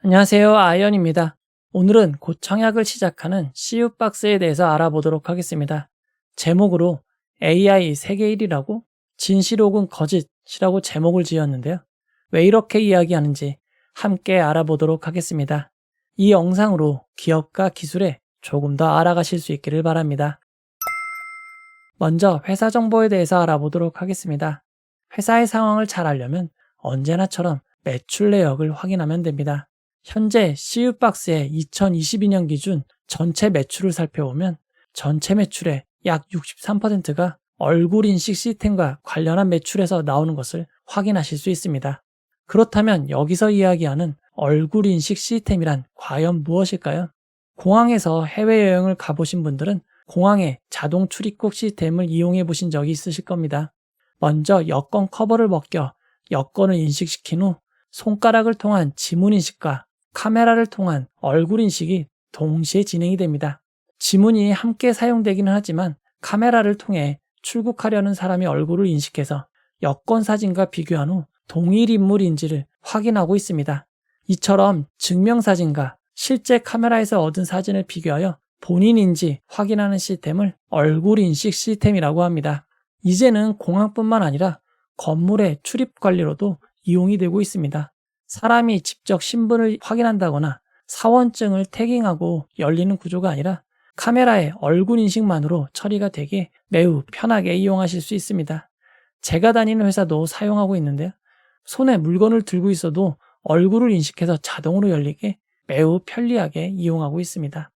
안녕하세요. 아이언입니다. 오늘은 곧 청약을 시작하는 CU박스에 대해서 알아보도록 하겠습니다. 제목으로 AI 세계 1위라고 진실 혹은 거짓이라고 제목을 지었는데요. 왜 이렇게 이야기하는지 함께 알아보도록 하겠습니다. 이 영상으로 기업과 기술에 조금 더 알아가실 수 있기를 바랍니다. 먼저 회사 정보에 대해서 알아보도록 하겠습니다. 회사의 상황을 잘 알려면 언제나처럼 매출 내역을 확인하면 됩니다. 현재 CU박스의 2022년 기준 전체 매출을 살펴보면 전체 매출의 약 63%가 얼굴 인식 시스템과 관련한 매출에서 나오는 것을 확인하실 수 있습니다. 그렇다면 여기서 이야기하는 얼굴 인식 시스템이란 과연 무엇일까요? 공항에서 해외여행을 가보신 분들은 공항의 자동 출입국 시스템을 이용해 보신 적이 있으실 겁니다. 먼저 여권 커버를 벗겨 여권을 인식시킨 후 손가락을 통한 지문 인식과 카메라를 통한 얼굴 인식이 동시에 진행이 됩니다. 지문이 함께 사용되기는 하지만 카메라를 통해 출국하려는 사람의 얼굴을 인식해서 여권 사진과 비교한 후 동일 인물인지를 확인하고 있습니다. 이처럼 증명사진과 실제 카메라에서 얻은 사진을 비교하여 본인인지 확인하는 시스템을 얼굴 인식 시스템이라고 합니다. 이제는 공항뿐만 아니라 건물의 출입 관리로도 이용이 되고 있습니다. 사람이 직접 신분을 확인한다거나 사원증을 태깅하고 열리는 구조가 아니라 카메라의 얼굴 인식만으로 처리가 되게 매우 편하게 이용하실 수 있습니다. 제가 다니는 회사도 사용하고 있는데요. 손에 물건을 들고 있어도 얼굴을 인식해서 자동으로 열리게 매우 편리하게 이용하고 있습니다.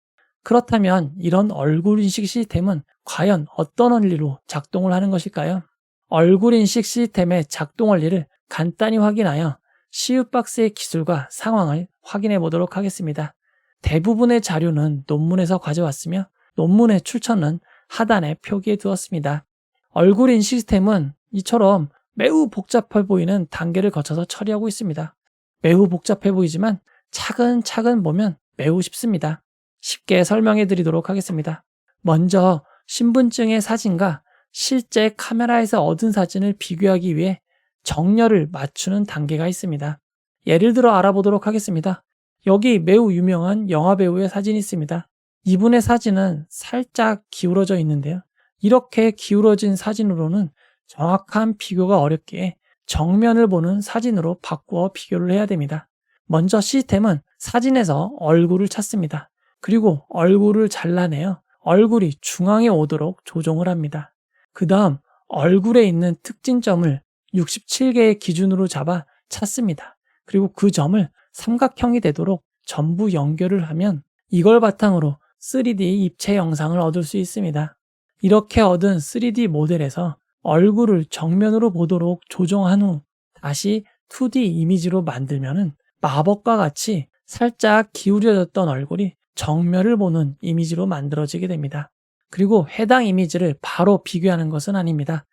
그렇다면 이런 얼굴 인식 시스템은 과연 어떤 원리로 작동을 하는 것일까요? 얼굴 인식 시스템의 작동 원리를 간단히 확인하여 CU박스의 기술과 상황을 확인해 보도록 하겠습니다. 대부분의 자료는 논문에서 가져왔으며 논문의 출처는 하단에 표기해 두었습니다. 얼굴 인식 시스템은 이처럼 매우 복잡해 보이는 단계를 거쳐서 처리하고 있습니다. 매우 복잡해 보이지만 차근차근 보면 매우 쉽습니다. 쉽게 설명해 드리도록 하겠습니다. 먼저 신분증의 사진과 실제 카메라에서 얻은 사진을 비교하기 위해 정렬을 맞추는 단계가 있습니다. 예를 들어 알아보도록 하겠습니다. 여기 매우 유명한 영화배우의 사진이 있습니다. 이분의 사진은 살짝 기울어져 있는데요. 이렇게 기울어진 사진으로는 정확한 비교가 어렵기에 정면을 보는 사진으로 바꾸어 비교를 해야 됩니다. 먼저 시스템은 사진에서 얼굴을 찾습니다. 그리고 얼굴을 잘라내어 얼굴이 중앙에 오도록 조정을 합니다. 그 다음 얼굴에 있는 특징점을 67개의 기준으로 잡아 찾습니다. 그리고 그 점을 삼각형이 되도록 전부 연결을 하면 이걸 바탕으로 3D 입체 영상을 얻을 수 있습니다. 이렇게 얻은 3D 모델에서 얼굴을 정면으로 보도록 조정한 후 다시 2D 이미지로 만들면은 마법과 같이 살짝 기울여졌던 얼굴이 정면을 보는 이미지로 만들어지게 됩니다. 그리고 해당 이미지를 바로 비교하는 것은 아닙니다.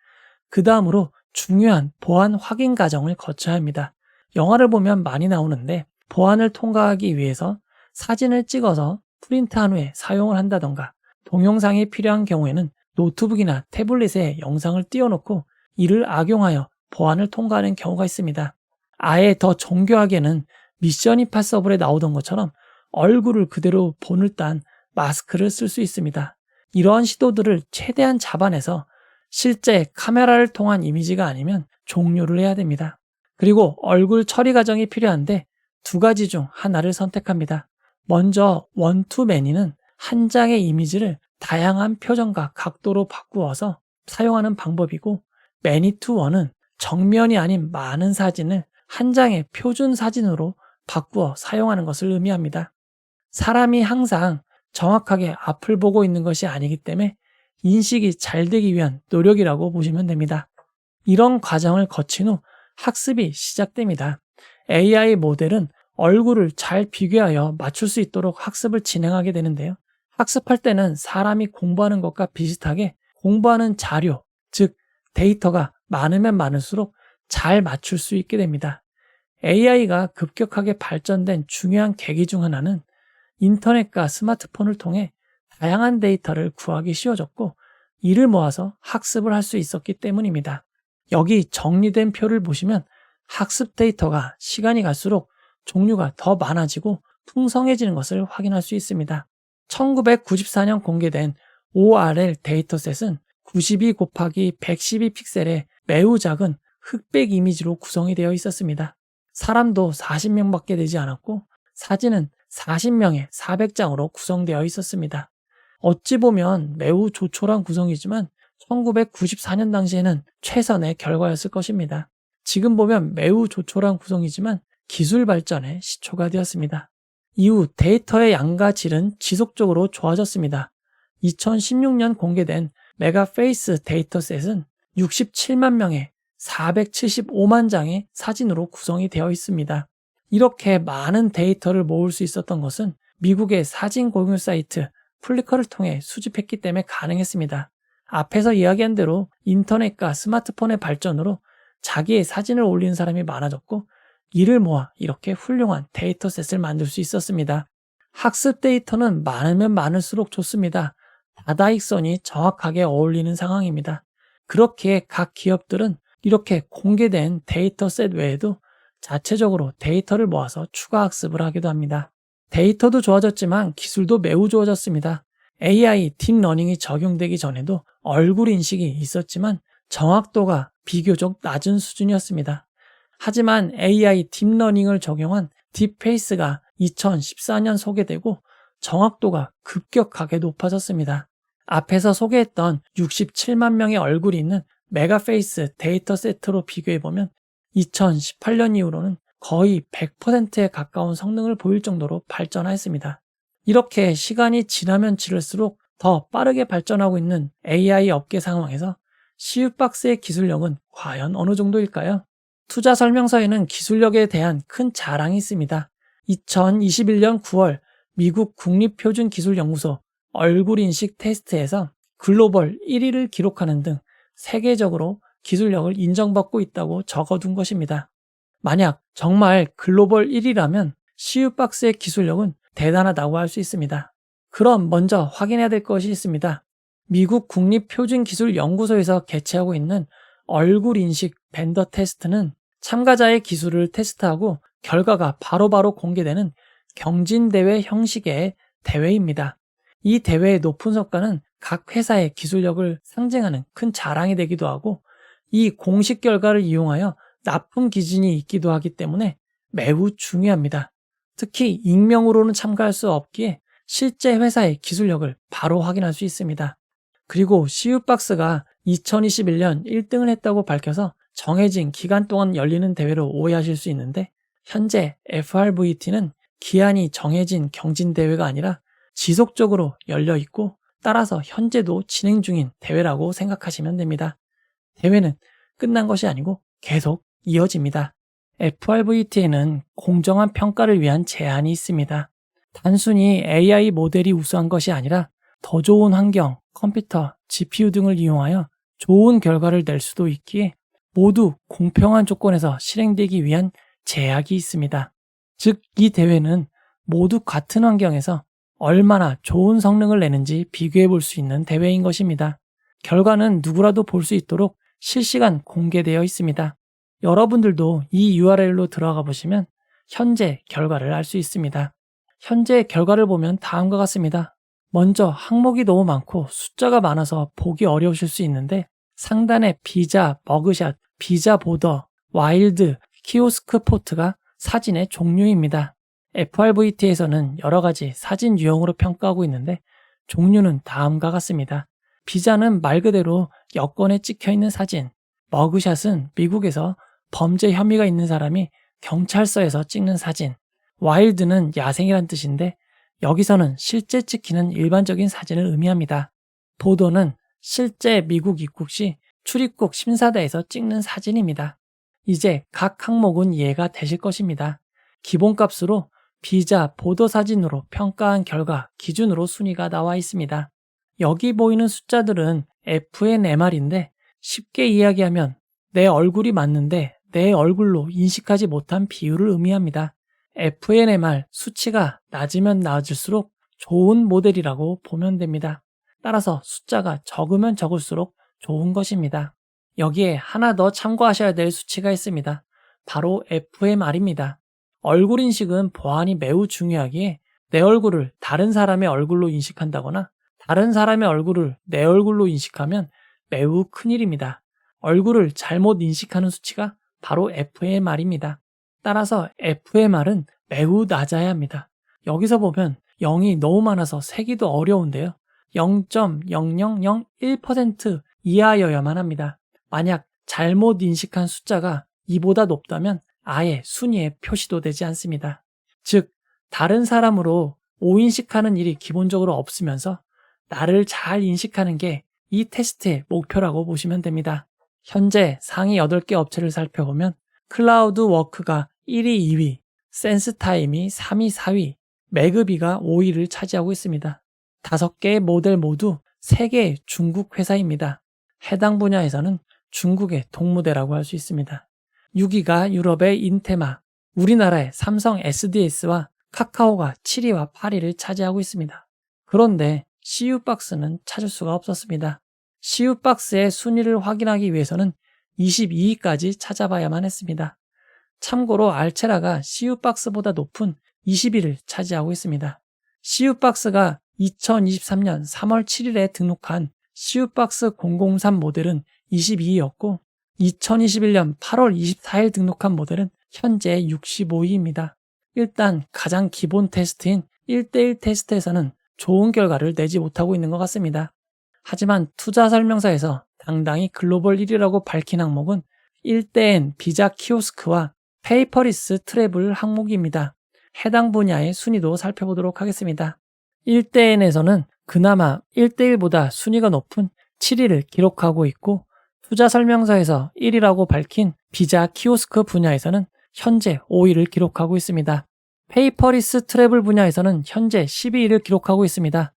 그 다음으로 중요한 보안 확인 과정을 거쳐야 합니다. 영화를 보면 많이 나오는데 보안을 통과하기 위해서 사진을 찍어서 프린트한 후에 사용을 한다던가 동영상이 필요한 경우에는 노트북이나 태블릿에 영상을 띄워놓고 이를 악용하여 보안을 통과하는 경우가 있습니다. 아예 더 정교하게는 미션 임파서블에 나오던 것처럼 얼굴을 그대로 본을 딴 마스크를 쓸 수 있습니다. 이러한 시도들을 최대한 잡아내서 실제 카메라를 통한 이미지가 아니면 종료를 해야 됩니다. 그리고 얼굴 처리 과정이 필요한데 두 가지 중 하나를 선택합니다. 먼저 원투매니는 한 장의 이미지를 다양한 표정과 각도로 바꾸어서 사용하는 방법이고 매니투원은 정면이 아닌 많은 사진을 한 장의 표준 사진으로 바꾸어 사용하는 것을 의미합니다. 사람이 항상 정확하게 앞을 보고 있는 것이 아니기 때문에 인식이 잘 되기 위한 노력이라고 보시면 됩니다. 이런 과정을 거친 후 학습이 시작됩니다. AI 모델은 얼굴을 잘 비교하여 맞출 수 있도록 학습을 진행하게 되는데요. 학습할 때는 사람이 공부하는 것과 비슷하게 공부하는 자료, 즉 데이터가 많으면 많을수록 잘 맞출 수 있게 됩니다. AI가 급격하게 발전된 중요한 계기 중 하나는 인터넷과 스마트폰을 통해 다양한 데이터를 구하기 쉬워졌고 이를 모아서 학습을 할 수 있었기 때문입니다. 여기 정리된 표를 보시면 학습 데이터가 시간이 갈수록 종류가 더 많아지고 풍성해지는 것을 확인할 수 있습니다. 1994년 공개된 ORL 데이터셋은 92 곱하기 112 픽셀의 매우 작은 흑백 이미지로 구성이 되어 있었습니다. 사람도 40명밖에 되지 않았고 사진은 40명의 400장으로 구성되어 있었습니다. 어찌 보면 매우 조촐한 구성이지만 1994년 당시에는 최선의 결과였을 것입니다. 지금 보면 매우 조촐한 구성이지만 기술 발전의 시초가 되었습니다. 이후 데이터의 양과 질은 지속적으로 좋아졌습니다. 2016년 공개된 메가페이스 데이터셋은 67만 명의 475만 장의 사진으로 구성이 되어 있습니다. 이렇게 많은 데이터를 모을 수 있었던 것은 미국의 사진 공유 사이트 플리커를 통해 수집했기 때문에 가능했습니다. 앞에서 이야기한 대로 인터넷과 스마트폰의 발전으로 자기의 사진을 올리는 사람이 많아졌고 이를 모아 이렇게 훌륭한 데이터셋을 만들 수 있었습니다. 학습 데이터는 많으면 많을수록 좋습니다. 다다익선이 정확하게 어울리는 상황입니다. 그렇기에 각 기업들은 이렇게 공개된 데이터셋 외에도 자체적으로 데이터를 모아서 추가 학습을 하기도 합니다. 데이터도 좋아졌지만 기술도 매우 좋아졌습니다. AI 딥러닝이 적용되기 전에도 얼굴 인식이 있었지만 정확도가 비교적 낮은 수준이었습니다. 하지만 AI 딥러닝을 적용한 딥페이스가 2014년 소개되고 정확도가 급격하게 높아졌습니다. 앞에서 소개했던 67만 명의 얼굴이 있는 메가페이스 데이터세트로 비교해보면 2018년 이후로는 거의 100%에 가까운 성능을 보일 정도로 발전하였습니다. 이렇게 시간이 지나면 지날수록 더 빠르게 발전하고 있는 AI 업계 상황에서 CU박스의 기술력은 과연 어느 정도일까요? 투자 설명서에는 기술력에 대한 큰 자랑이 있습니다. 2021년 9월 미국 국립표준기술연구소 얼굴인식 테스트에서 글로벌 1위를 기록하는 등 세계적으로 기술력을 인정받고 있다고 적어둔 것입니다. 만약 정말 글로벌 1위라면 CU박스의 기술력은 대단하다고 할 수 있습니다. 그럼 먼저 확인해야 될 것이 있습니다. 미국 국립표준기술연구소에서 개최하고 있는 얼굴인식 벤더 테스트는 참가자의 기술을 테스트하고 결과가 바로바로 공개되는 경진대회 형식의 대회입니다. 이 대회의 높은 성과는 각 회사의 기술력을 상징하는 큰 자랑이 되기도 하고 이 공식 결과를 이용하여 납품 기준이 있기도 하기 때문에 매우 중요합니다. 특히 익명으로는 참가할 수 없기에 실제 회사의 기술력을 바로 확인할 수 있습니다. 그리고 CU박스가 2021년 1등을 했다고 밝혀서 정해진 기간 동안 열리는 대회로 오해하실 수 있는데 현재 FRVT는 기한이 정해진 경진대회가 아니라 지속적으로 열려 있고 따라서 현재도 진행 중인 대회라고 생각하시면 됩니다. 대회는 끝난 것이 아니고 계속 이어집니다. FRVT에는 공정한 평가를 위한 제한이 있습니다. 단순히 AI 모델이 우수한 것이 아니라 더 좋은 환경, 컴퓨터, GPU 등을 이용하여 좋은 결과를 낼 수도 있기에 모두 공평한 조건에서 실행되기 위한 제약이 있습니다. 즉, 이 대회는 모두 같은 환경에서 얼마나 좋은 성능을 내는지 비교해 볼 수 있는 대회인 것입니다. 결과는 누구라도 볼 수 있도록 실시간 공개되어 있습니다. 여러분들도 이 URL로 들어가 보시면 현재 결과를 알 수 있습니다. 현재 결과를 보면 다음과 같습니다. 먼저 항목이 너무 많고 숫자가 많아서 보기 어려우실 수 있는데 상단에 비자, 머그샷, 비자 보더, 와일드, 키오스크 포트가 사진의 종류입니다. FRVT에서는 여러 가지 사진 유형으로 평가하고 있는데 종류는 다음과 같습니다. 비자는 말 그대로 여권에 찍혀 있는 사진, 머그샷은 미국에서 범죄 혐의가 있는 사람이 경찰서에서 찍는 사진, 와일드는 야생이란 뜻인데 여기서는 실제 찍히는 일반적인 사진을 의미합니다. 보도는 실제 미국 입국 시 출입국 심사대에서 찍는 사진입니다. 이제 각 항목은 이해가 되실 것입니다. 기본값으로 비자, 보도 사진으로 평가한 결과 기준으로 순위가 나와 있습니다. 여기 보이는 숫자들은 FNMR인데 쉽게 이야기하면 내 얼굴이 맞는데 내 얼굴로 인식하지 못한 비율을 의미합니다. FNMR 수치가 낮으면 낮을수록 좋은 모델이라고 보면 됩니다. 따라서 숫자가 적으면 적을수록 좋은 것입니다. 여기에 하나 더 참고하셔야 될 수치가 있습니다. 바로 FMR입니다. 얼굴 인식은 보안이 매우 중요하기에 내 얼굴을 다른 사람의 얼굴로 인식한다거나 다른 사람의 얼굴을 내 얼굴로 인식하면 매우 큰일입니다. 얼굴을 잘못 인식하는 수치가 바로 FMR입니다. 따라서 FMR은 매우 낮아야 합니다. 여기서 보면 0이 너무 많아서 세기도 어려운데요. 0.0001% 이하여야만 합니다. 만약 잘못 인식한 숫자가 이보다 높다면 아예 순위에 표시도 되지 않습니다. 즉, 다른 사람으로 오인식하는 일이 기본적으로 없으면서 나를 잘 인식하는 게 이 테스트의 목표라고 보시면 됩니다. 현재 상위 8개 업체를 살펴보면 클라우드워크가 1위, 2위, 센스타임이 3위, 4위, 매그비가 5위를 차지하고 있습니다. 5개의 모델 모두 3개의 중국 회사입니다. 해당 분야에서는 중국의 동무대라고 할 수 있습니다. 6위가 유럽의 인테마, 우리나라의 삼성 SDS와 카카오가 7위와 8위를 차지하고 있습니다. 그런데 CU박스는 찾을 수가 없었습니다. CU박스의 순위를 확인하기 위해서는 22위까지 찾아봐야만 했습니다. 참고로 알체라가 CU박스보다 높은 20위를 차지하고 있습니다. CU박스가 2023년 3월 7일에 등록한 CU박스 003 모델은 22위였고 2021년 8월 24일 등록한 모델은 현재 65위입니다. 일단 가장 기본 테스트인 1대1 테스트에서는 좋은 결과를 내지 못하고 있는 것 같습니다. 하지만 투자 설명서에서 당당히 글로벌 1위라고 밝힌 항목은 1대N 비자 키오스크와 페이퍼리스 트래블 항목입니다. 해당 분야의 순위도 살펴보도록 하겠습니다. 1대N에서는 그나마 1대1보다 순위가 높은 7위를 기록하고 있고 투자 설명서에서 1위라고 밝힌 비자 키오스크 분야에서는 현재 5위를 기록하고 있습니다. 페이퍼리스 트래블 분야에서는 현재 12위를 기록하고 있습니다.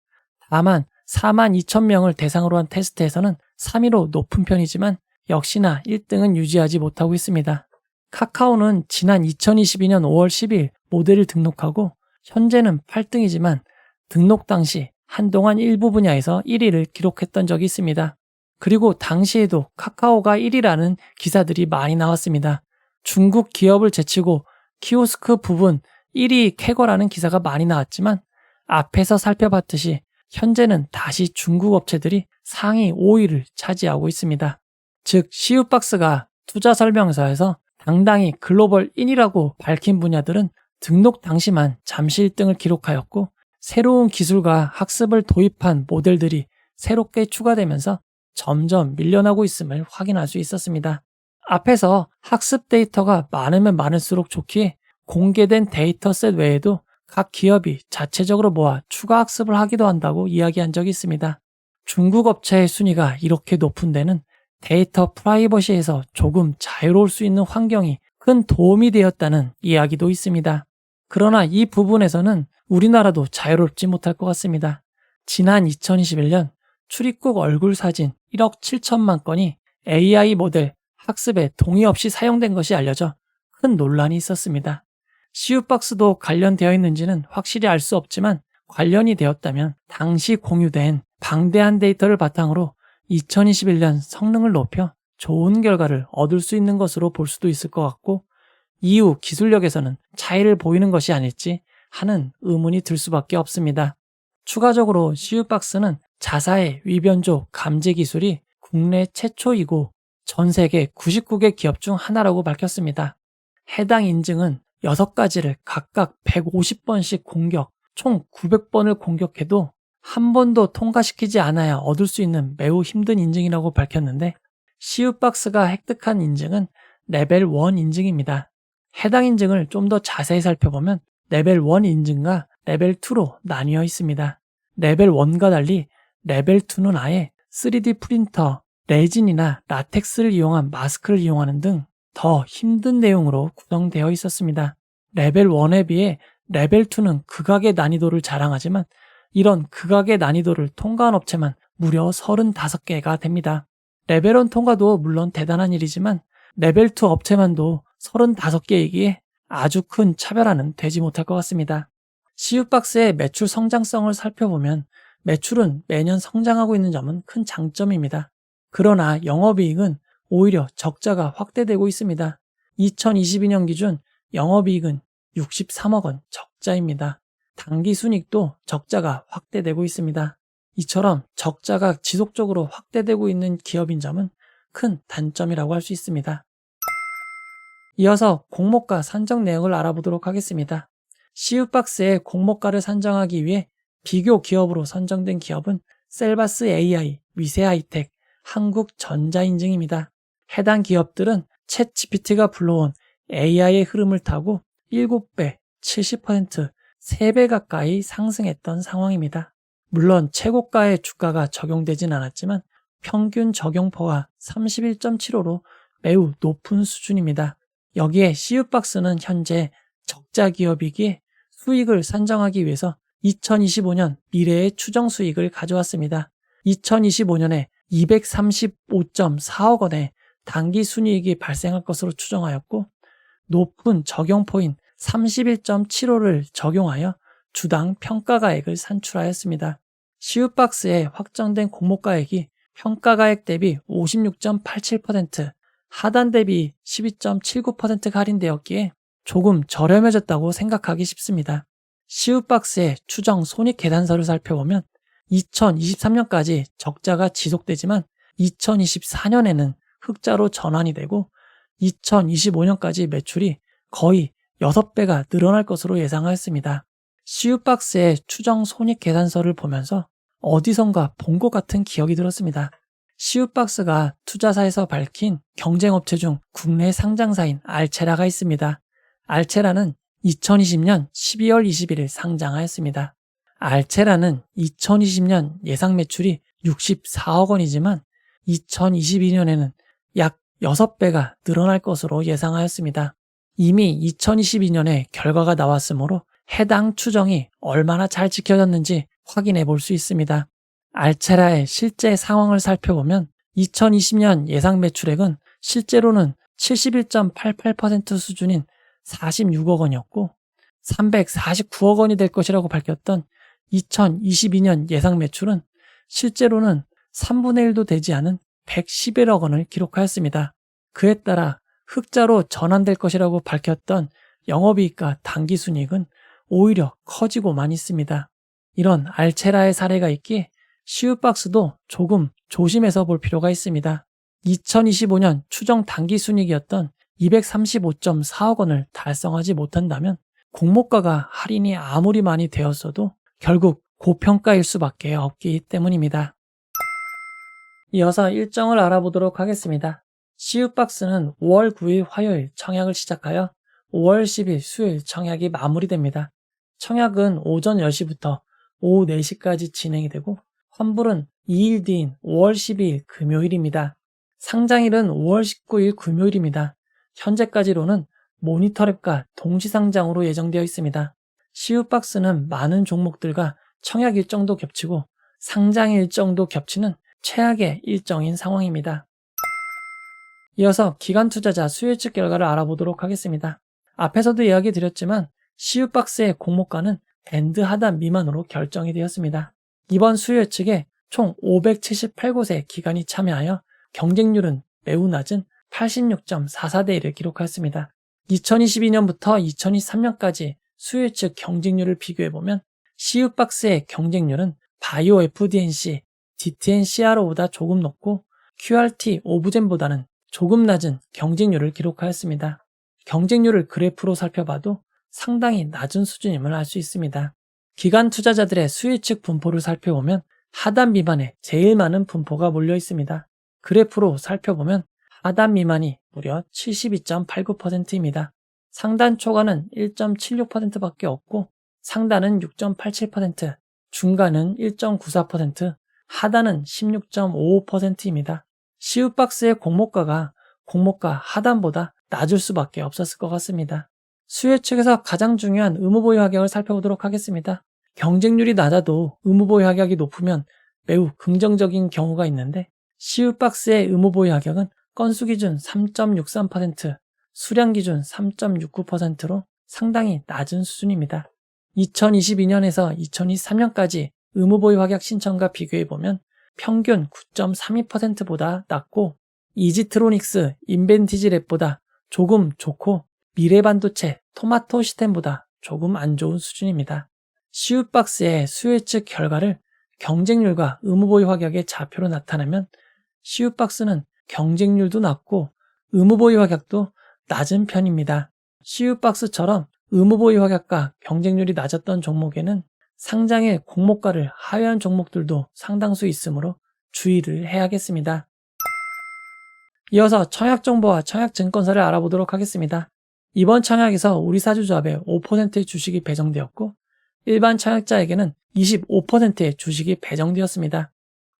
다만 42,000명을 대상으로 한 테스트에서는 3위로 높은 편이지만 역시나 1등은 유지하지 못하고 있습니다. 카카오는 지난 2022년 5월 10일 모델을 등록하고 현재는 8등이지만 등록 당시 한동안 일부 분야에서 1위를 기록했던 적이 있습니다. 그리고 당시에도 카카오가 1위라는 기사들이 많이 나왔습니다. 중국 기업을 제치고 키오스크 부분 1위 캐거라는 기사가 많이 나왔지만 앞에서 살펴봤듯이 현재는 다시 중국 업체들이 상위 5위를 차지하고 있습니다. 즉 CU박스가 투자 설명서에서 당당히 글로벌 1위라고 밝힌 분야들은 등록 당시만 잠시 1등을 기록하였고 새로운 기술과 학습을 도입한 모델들이 새롭게 추가되면서 점점 밀려나고 있음을 확인할 수 있었습니다. 앞에서 학습 데이터가 많으면 많을수록 좋기에 공개된 데이터셋 외에도 각 기업이 자체적으로 모아 추가 학습을 하기도 한다고 이야기한 적이 있습니다. 중국 업체의 순위가 이렇게 높은 데는 데이터 프라이버시에서 조금 자유로울 수 있는 환경이 큰 도움이 되었다는 이야기도 있습니다. 그러나 이 부분에서는 우리나라도 자유롭지 못할 것 같습니다. 지난 2021년 출입국 얼굴 사진 1억 7천만 건이 AI 모델 학습에 동의 없이 사용된 것이 알려져 큰 논란이 있었습니다. CU박스도 관련되어 있는지는 확실히 알 수 없지만 관련이 되었다면 당시 공유된 방대한 데이터를 바탕으로 2021년 성능을 높여 좋은 결과를 얻을 수 있는 것으로 볼 수도 있을 것 같고 이후 기술력에서는 차이를 보이는 것이 아닐지 하는 의문이 들 수밖에 없습니다. 추가적으로 CU박스는 자사의 위변조 감지 기술이 국내 최초이고 전 세계 99개 기업 중 하나라고 밝혔습니다. 해당 인증은 6가지를 각각 150번씩 공격, 총 900번을 공격해도 한 번도 통과시키지 않아야 얻을 수 있는 매우 힘든 인증이라고 밝혔는데 CU박스가 획득한 인증은 레벨 1 인증입니다. 해당 인증을 좀 더 자세히 살펴보면 레벨 1 인증과 레벨 2로 나뉘어 있습니다. 레벨 1과 달리 레벨 2는 아예 3D 프린터, 레진이나 라텍스를 이용한 마스크를 이용하는 등 더 힘든 내용으로 구성되어 있었습니다. 레벨 1에 비해 레벨 2는 극악의 난이도를 자랑하지만 이런 극악의 난이도를 통과한 업체만 무려 35개가 됩니다. 레벨 1 통과도 물론 대단한 일이지만 레벨 2 업체만도 35개이기에 아주 큰 차별화는 되지 못할 것 같습니다. CU박스의 매출 성장성을 살펴보면 매출은 매년 성장하고 있는 점은 큰 장점입니다. 그러나 영업이익은 오히려 적자가 확대되고 있습니다. 2022년 기준 영업이익은 63억 원 적자입니다. 당기 순이익도 적자가 확대되고 있습니다. 이처럼 적자가 지속적으로 확대되고 있는 기업인 점은 큰 단점이라고 할 수 있습니다. 이어서 공모가 산정 내역을 알아보도록 하겠습니다. CU박스의 공모가를 산정하기 위해 비교 기업으로 선정된 기업은 셀바스 AI, 위세하이텍, 한국전자인증입니다. 해당 기업들은 챗GPT가 불러온 AI의 흐름을 타고 7배, 70%, 3배 가까이 상승했던 상황입니다. 물론 최고가의 주가가 적용되진 않았지만 평균 적용포가 31.75로 매우 높은 수준입니다. 여기에 CU박스는 현재 적자 기업이기에 수익을 산정하기 위해서 2025년 미래의 추정 수익을 가져왔습니다. 2025년에 235.4억 원의 당기 순이익이 발생할 것으로 추정하였고 높은 적용포인 31.75를 적용하여 주당 평가가액을 산출하였습니다. CU박스의 확정된 공모가액이 평가가액 대비 56.87%, 하단 대비 12.79%가 할인되었기에 조금 저렴해졌다고 생각하기 쉽습니다. CU박스의 추정 손익 계산서를 살펴보면 2023년까지 적자가 지속되지만 2024년에는 흑자로 전환이 되고 2025년까지 매출이 거의 6배가 늘어날 것으로 예상하였습니다. CU박스의 추정 손익 계산서를 보면서 어디선가 본 것 같은 기억이 들었습니다. CU박스가 투자사에서 밝힌 경쟁업체 중 국내 상장사인 알체라가 있습니다. 알체라는 2020년 12월 21일 상장하였습니다. 알체라는 2020년 예상 매출이 64억 원이지만 2022년에는 약 6배가 늘어날 것으로 예상하였습니다. 이미 2022년에 결과가 나왔으므로 해당 추정이 얼마나 잘 지켜졌는지 확인해 볼 수 있습니다. 알체라의 실제 상황을 살펴보면 2020년 예상 매출액은 실제로는 71.88% 수준인 46억 원이었고 349억 원이 될 것이라고 밝혔던 2022년 예상 매출은 실제로는 3분의 1도 되지 않은 111억 원을 기록하였습니다. 그에 따라 흑자로 전환될 것이라고 밝혔던 영업이익과 당기순이익은 오히려 커지고만 있습니다. 이런 알체라의 사례가 있기에 CU박스도 조금 조심해서 볼 필요가 있습니다. 2025년 추정 당기순이익이었던 235.4억 원을 달성하지 못한다면 공모가가 할인이 아무리 많이 되었어도 결국 고평가일 수밖에 없기 때문입니다. 이어서 일정을 알아보도록 하겠습니다. CU박스는 5월 9일 화요일 청약을 시작하여 5월 10일 수요일 청약이 마무리됩니다. 청약은 오전 10시부터 오후 4시까지 진행이 되고 환불은 2일 뒤인 5월 12일 금요일입니다. 상장일은 5월 19일 금요일입니다. 현재까지로는 모니터랩과 동시상장으로 예정되어 있습니다. CU박스는 많은 종목들과 청약 일정도 겹치고 상장 일정도 겹치는 최악의 일정인 상황입니다. 이어서 기관 투자자 수요예측 결과를 알아보도록 하겠습니다. 앞에서도 이야기 드렸지만 CU박스의 공모가는 밴드 하단 미만으로 결정이 되었습니다. 이번 수요예측에 총 578곳의 기관이 참여하여 경쟁률은 매우 낮은 86.44대 1을 기록하였습니다. 2022년부터 2023년까지 수요예측 경쟁률을 비교해보면 CU박스의 경쟁률은 바이오 FDNC, DTNCRO보다 조금 높고 QRT 오브젠보다는 조금 낮은 경쟁률을 기록하였습니다. 경쟁률을 그래프로 살펴봐도 상당히 낮은 수준임을 알 수 있습니다. 기관 투자자들의 수요예측 분포를 살펴보면 하단 미만에 제일 많은 분포가 몰려 있습니다. 그래프로 살펴보면 하단 미만이 무려 72.89%입니다. 상단 초과는 1.76%밖에 없고 상단은 6.87%, 중간은 1.94%, 하단은 16.55%입니다. CU박스의 공모가가 공모가 하단보다 낮을 수밖에 없었을 것 같습니다. 수요예측에서 가장 중요한 의무보유 가격을 살펴보도록 하겠습니다. 경쟁률이 낮아도 의무보유 가격이 높으면 매우 긍정적인 경우가 있는데 CU박스의 의무보유 가격은 건수 기준 3.63%, 수량 기준 3.69%로 상당히 낮은 수준입니다. 2022년에서 2023년까지 의무보유 가격 신청과 비교해보면 평균 9.32%보다 낮고 이지트로닉스, 인벤티지랩보다 조금 좋고 미래반도체, 토마토 시스템보다 조금 안 좋은 수준입니다. CU박스의 수요 예측 결과를 경쟁률과 의무보유 가격의 좌표로 나타내면 CU박스는 경쟁률도 낮고 의무보유 가격도 낮은 편입니다. CU박스처럼 의무보유 가격과 경쟁률이 낮았던 종목에는 상장의 공모가를 하회한 종목들도 상당수 있으므로 주의를 해야겠습니다. 이어서 청약정보와 청약증권사를 알아보도록 하겠습니다. 이번 청약에서 우리사주조합에 5%의 주식이 배정되었고 일반 청약자에게는 25%의 주식이 배정되었습니다.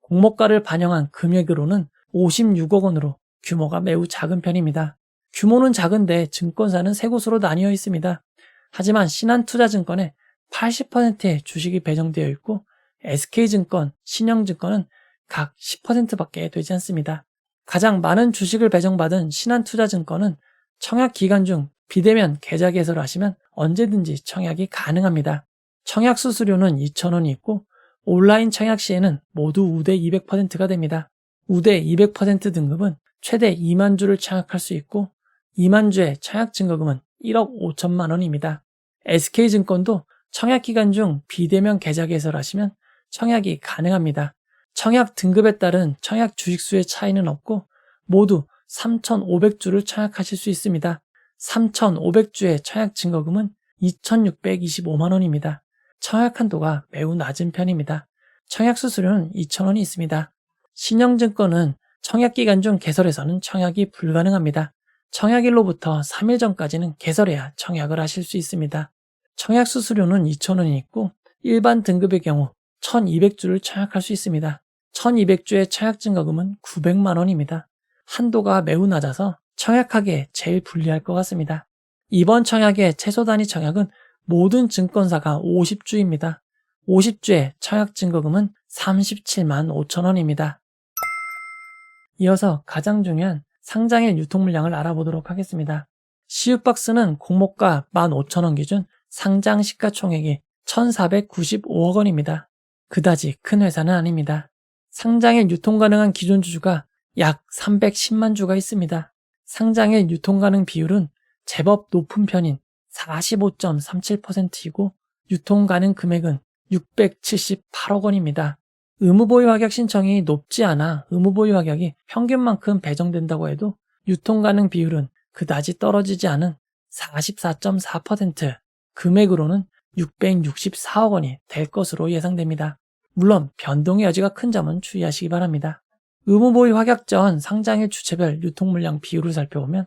공모가를 반영한 금액으로는 56억 원으로 규모가 매우 작은 편입니다. 규모는 작은데 증권사는 세 곳으로 나뉘어 있습니다. 하지만 신한투자증권에 80%의 주식이 배정되어 있고 SK증권, 신영증권은 각 10%밖에 되지 않습니다. 가장 많은 주식을 배정받은 신한투자증권은 청약 기간 중 비대면 계좌 개설을 하시면 언제든지 청약이 가능합니다. 청약 수수료는 2,000원이 있고 온라인 청약 시에는 모두 우대 200%가 됩니다. 우대 200% 등급은 최대 2만 주를 청약할 수 있고 2만 주의 청약 증거금은 1억 5천만 원입니다. SK증권도 청약 기간 중 비대면 계좌 개설하시면 청약이 가능합니다. 청약 등급에 따른 청약 주식수의 차이는 없고 모두 3,500주를 청약하실 수 있습니다. 3,500주의 청약 증거금은 2,625만 원입니다. 청약 한도가 매우 낮은 편입니다. 청약 수수료는 2,000원이 있습니다. 신영증권은 청약 기간 중 개설해서는 청약이 불가능합니다. 청약일로부터 3일 전까지는 개설해야 청약을 하실 수 있습니다. 청약 수수료는 2,000원이 있고 일반 등급의 경우 1,200주를 청약할 수 있습니다. 1,200주의 청약 증거금은 900만 원입니다. 한도가 매우 낮아서 청약하기에 제일 불리할 것 같습니다. 이번 청약의 최소 단위 청약은 모든 증권사가 50주입니다. 50주의 청약 증거금은 37만 5천 원입니다. 이어서 가장 중요한 상장일 유통물량을 알아보도록 하겠습니다. CU박스는 공모가 15,000원 기준 상장 시가총액이 1,495억 원입니다. 그다지 큰 회사는 아닙니다. 상장일 유통 가능한 기존 주주가 약 310만 주가 있습니다. 상장일 유통 가능 비율은 제법 높은 편인 45.37%이고 유통 가능 금액은 678억 원입니다. 의무보유 가격 신청이 높지 않아 의무보유 가격이 평균만큼 배정된다고 해도 유통 가능 비율은 그다지 떨어지지 않은 44.4%, 금액으로는 664억 원이 될 것으로 예상됩니다. 물론 변동의 여지가 큰 점은 주의하시기 바랍니다. 의무보유 확약 전 상장일 주체별 유통물량 비율을 살펴보면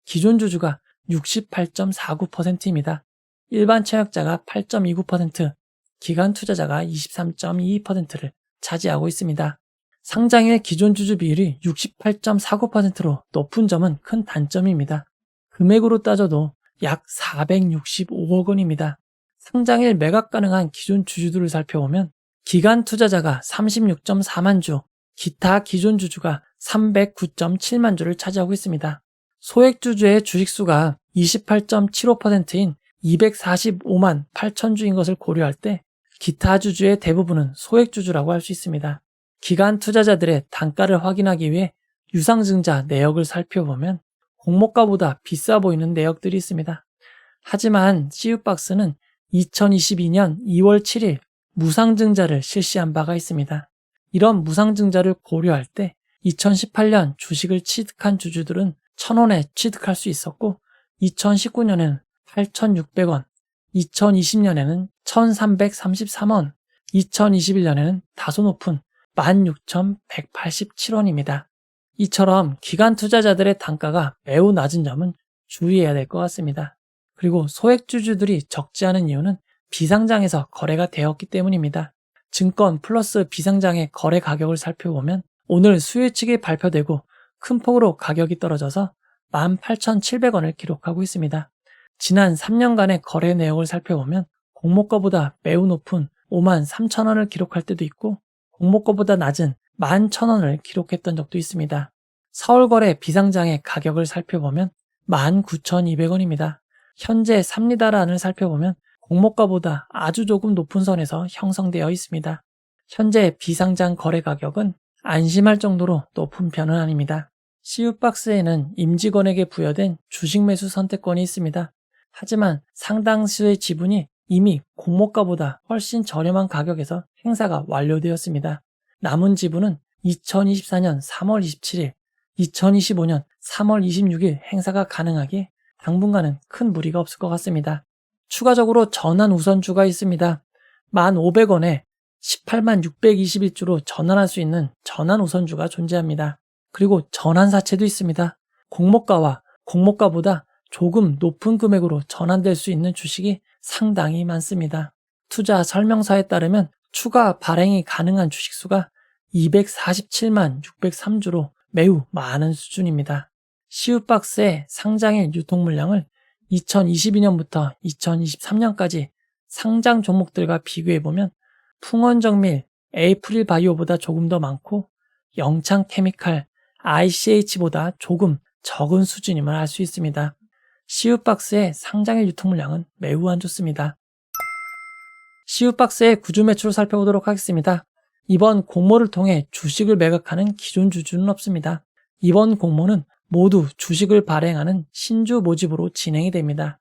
기존 주주가 68.49%입니다. 일반 청약자가 8.29%, 기관 투자자가 23.22%를 차지하고 있습니다. 상장일 기존 주주 비율이 68.49%로 높은 점은 큰 단점입니다. 금액으로 따져도 약 465억 원입니다. 상장일 매각 가능한 기존 주주들을 살펴보면 기관 투자자가 36.4만 주, 기타 기존 주주가 309.7만 주를 차지하고 있습니다. 소액 주주의 주식수가 28.75%인 245만 8천 주인 것을 고려할 때 기타 주주의 대부분은 소액 주주라고 할 수 있습니다. 기관 투자자들의 단가를 확인하기 위해 유상증자 내역을 살펴보면 공모가보다 비싸 보이는 내역들이 있습니다. 하지만 CU박스는 2022년 2월 7일 무상증자를 실시한 바가 있습니다. 이런 무상증자를 고려할 때 2018년 주식을 취득한 주주들은 1,000원에 취득할 수 있었고 2019년에는 8,600원, 2020년에는 1,333원, 2021년에는 다소 높은 16,187원입니다. 이처럼 기관 투자자들의 단가가 매우 낮은 점은 주의해야 될 것 같습니다. 그리고 소액 주주들이 적지 않은 이유는 비상장에서 거래가 되었기 때문입니다. 증권 플러스 비상장의 거래 가격을 살펴보면 오늘 수요 측이 발표되고 큰 폭으로 가격이 떨어져서 18,700원을 기록하고 있습니다. 지난 3년간의 거래 내역을 살펴보면 공모가보다 매우 높은 53,000원을 기록할 때도 있고 공모가보다 낮은 11,000원을 기록했던 적도 있습니다. 서울거래 비상장의 가격을 살펴보면 19,200원입니다. 현재 삽니다란을 살펴보면 공모가보다 아주 조금 높은 선에서 형성되어 있습니다. 현재 비상장 거래 가격은 안심할 정도로 높은 편은 아닙니다. CU박스에는 임직원에게 부여된 주식 매수 선택권이 있습니다. 하지만 상당수의 지분이 이미 공모가보다 훨씬 저렴한 가격에서 행사가 완료되었습니다. 남은 지분은 2024년 3월 27일, 2025년 3월 26일 행사가 가능하기에 당분간은 큰 무리가 없을 것 같습니다. 추가적으로 전환 우선주가 있습니다. 1,500원에 18621주로 전환할 수 있는 전환 우선주가 존재합니다. 그리고 전환사채도 있습니다. 공모가와 공모가보다 조금 높은 금액으로 전환될 수 있는 주식이 상당히 많습니다. 투자 설명서에 따르면 추가 발행이 가능한 주식수가 247만 603주로 매우 많은 수준입니다. 시우박스의 상장일 유통물량을 2022년부터 2023년까지 상장 종목들과 비교해보면 풍원정밀, 에이프릴 바이오보다 조금 더 많고 영창케미칼, ICH보다 조금 적은 수준임을 알 수 있습니다. 시우박스의 상장일 유통물량은 매우 안 좋습니다. 시우박스의 구주 매출을 살펴보도록 하겠습니다. 이번 공모를 통해 주식을 매각하는 기존 주주는 없습니다. 이번 공모는 모두 주식을 발행하는 신주 모집으로 진행이 됩니다.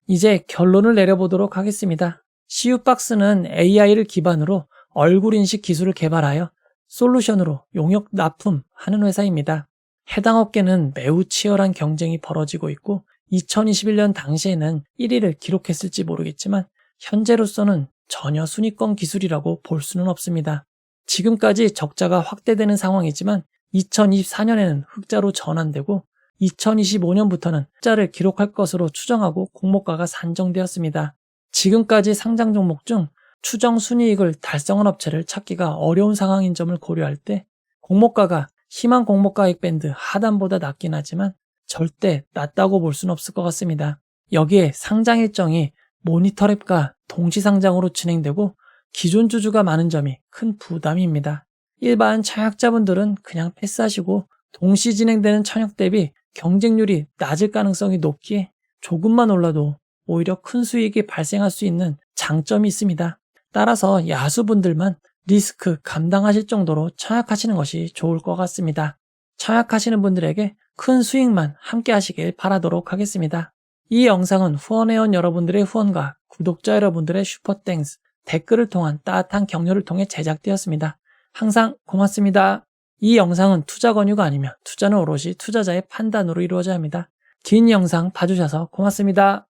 이제 결론을 내려보도록 하겠습니다. 시우박스는 AI를 기반으로 얼굴 인식 기술을 개발하여 솔루션으로 용역 납품하는 회사입니다. 해당 업계는 매우 치열한 경쟁이 벌어지고 있고 2021년 당시에는 1위를 기록했을지 모르겠지만 현재로서는 전혀 순위권 기술이라고 볼 수는 없습니다. 지금까지 적자가 확대되는 상황이지만 2024년에는 흑자로 전환되고 2025년부터는 흑자를 기록할 것으로 추정하고 공모가가 산정되었습니다. 지금까지 상장 종목 중 추정 순이익을 달성한 업체를 찾기가 어려운 상황인 점을 고려할 때 공모가가 희망 공모가액 밴드 하단보다 낮긴 하지만 절대 낮다고 볼 수는 없을 것 같습니다. 여기에 상장 일정이 모니터랩과 동시 상장으로 진행되고 기존 주주가 많은 점이 큰 부담입니다. 일반 청약자분들은 그냥 패스하시고 동시 진행되는 청약 대비 경쟁률이 낮을 가능성이 높기에 조금만 올라도 오히려 큰 수익이 발생할 수 있는 장점이 있습니다. 따라서 야수분들만 리스크 감당하실 정도로 청약하시는 것이 좋을 것 같습니다. 청약하시는 분들에게 큰 수익만 함께 하시길 바라도록 하겠습니다. 이 영상은 후원회원 여러분들의 후원과 구독자 여러분들의 슈퍼땡스, 댓글을 통한 따뜻한 격려를 통해 제작되었습니다. 항상 고맙습니다. 이 영상은 투자 권유가 아니며 투자는 오롯이 투자자의 판단으로 이루어져야 합니다. 긴 영상 봐주셔서 고맙습니다.